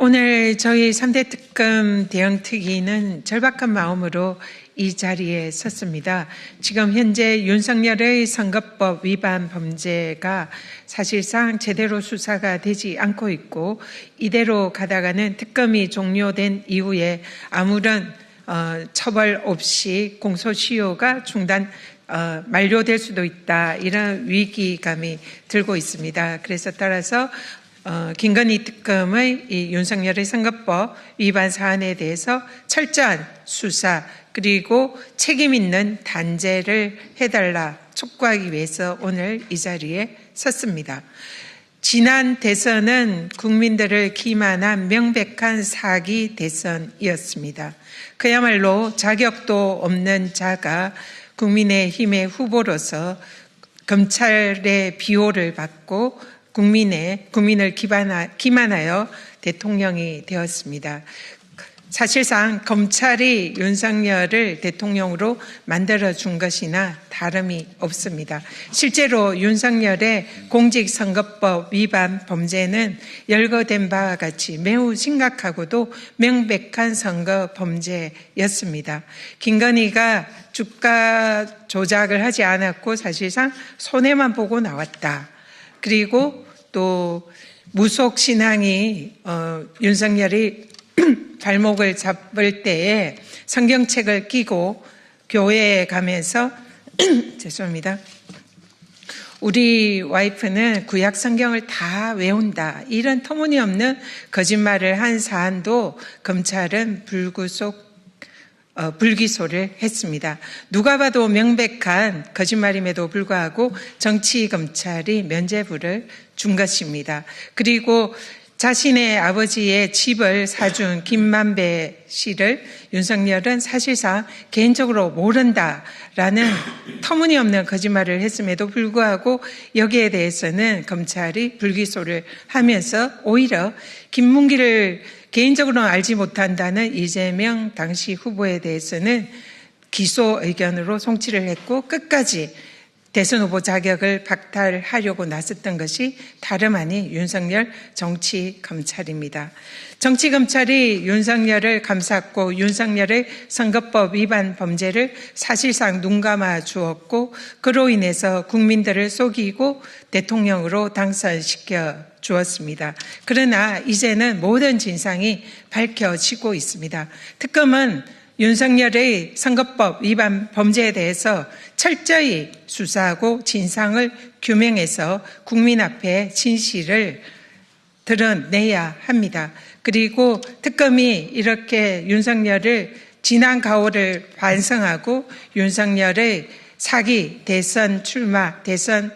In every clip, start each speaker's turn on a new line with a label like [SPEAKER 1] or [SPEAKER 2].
[SPEAKER 1] 오늘 저희 3대 특검 대응 특위는 절박한 마음으로 이 자리에 섰습니다. 지금 현재 윤석열의 선거법 위반 범죄가 사실상 제대로 수사가 되지 않고 있고, 이대로 가다가는 특검이 종료된 이후에 아무런 처벌 없이 공소시효가 만료될 수도 있다, 이런 위기감이 들고 있습니다. 그래서 따라서 김건희 특검의 이 윤석열의 선거법 위반 사안에 대해서 철저한 수사 그리고 책임 있는 단죄를 해달라 촉구하기 위해서 오늘 이 자리에 섰습니다. 지난 대선은 국민들을 기만한 명백한 사기 대선이었습니다. 그야말로 자격도 없는 자가 국민의힘의 후보로서 검찰의 비호를 받고 국민을 기만하여 대통령이 되었습니다. 사실상 검찰이 윤석열을 대통령으로 만들어준 것이나 다름이 없습니다. 실제로 윤석열의 공직선거법 위반 범죄는 열거된 바와 같이 매우 심각하고도 명백한 선거 범죄였습니다. 김건희가 주가 조작을 하지 않았고 사실상 손해만 보고 나왔다. 그리고 또 무속 신앙이 윤석열이 발목을 잡을 때에 성경책을 끼고 교회에 가면서 죄송합니다. 우리 와이프는 구약 성경을 다 외운다, 이런 터무니없는 거짓말을 한 사안도 검찰은 불기소를 했습니다. 누가 봐도 명백한 거짓말임에도 불구하고 정치검찰이 면죄부를 준 것입니다. 그리고 자신의 아버지의 집을 사준 김만배 씨를 윤석열은 사실상 개인적으로 모른다라는 터무니없는 거짓말을 했음에도 불구하고 여기에 대해서는 검찰이 불기소를 하면서 오히려 김문기를 개인적으로는 알지 못한다는 이재명 당시 후보에 대해서는 기소 의견으로 송치를 했고, 끝까지 대선 후보 자격을 박탈하려고 나섰던 것이 다름 아닌 윤석열 정치검찰입니다. 정치검찰이 윤석열을 감쌌고 윤석열의 선거법 위반 범죄를 사실상 눈감아 주었고, 그로 인해서 국민들을 속이고 대통령으로 당선시켜 주었습니다. 그러나 이제는 모든 진상이 밝혀지고 있습니다. 특검은 윤석열의 선거법 위반 범죄에 대해서 철저히 수사하고 진상을 규명해서 국민 앞에 진실을 드러내야 합니다. 그리고 특검이 이렇게 윤석열을 지난 가오를 반성하고 윤석열의 사기 대선 출마, 대선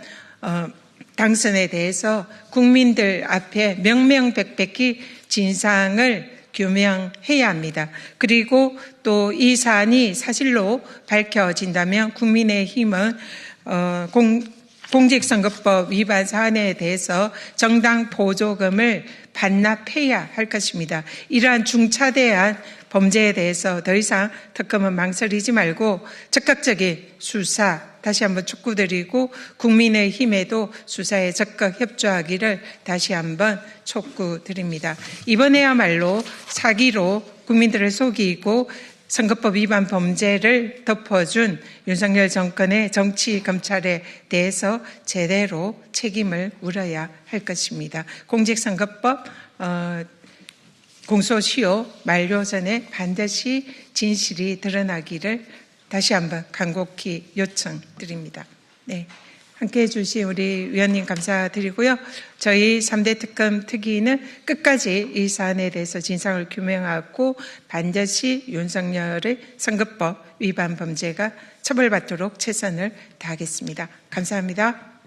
[SPEAKER 1] 당선에 대해서 국민들 앞에 명명백백히 진상을 규명해야 합니다. 그리고 또 이 사안이 사실로 밝혀진다면 국민의힘은 공직선거법 위반 사안에 대해서 정당 보조금을 반납해야 할 것입니다. 이러한 중차대한 범죄에 대해서 더 이상 특검은 망설이지 말고 적극적인 수사 다시 한번 촉구드리고, 국민의힘에도 수사에 적극 협조하기를 다시 한번 촉구드립니다. 이번에야말로 사기로 국민들을 속이고 선거법 위반 범죄를 덮어준 윤석열 정권의 정치검찰에 대해서 제대로 책임을 물어야 할 것입니다. 공직선거법 공소시효 만료 전에 반드시 진실이 드러나기를 다시 한번 간곡히 요청드립니다. 네, 함께해 주신 우리 위원님 감사드리고요. 저희 3대 특검 특위는 끝까지 이 사안에 대해서 진상을 규명하고 반드시 윤석열의 선거법 위반 범죄가 처벌받도록 최선을 다하겠습니다. 감사합니다.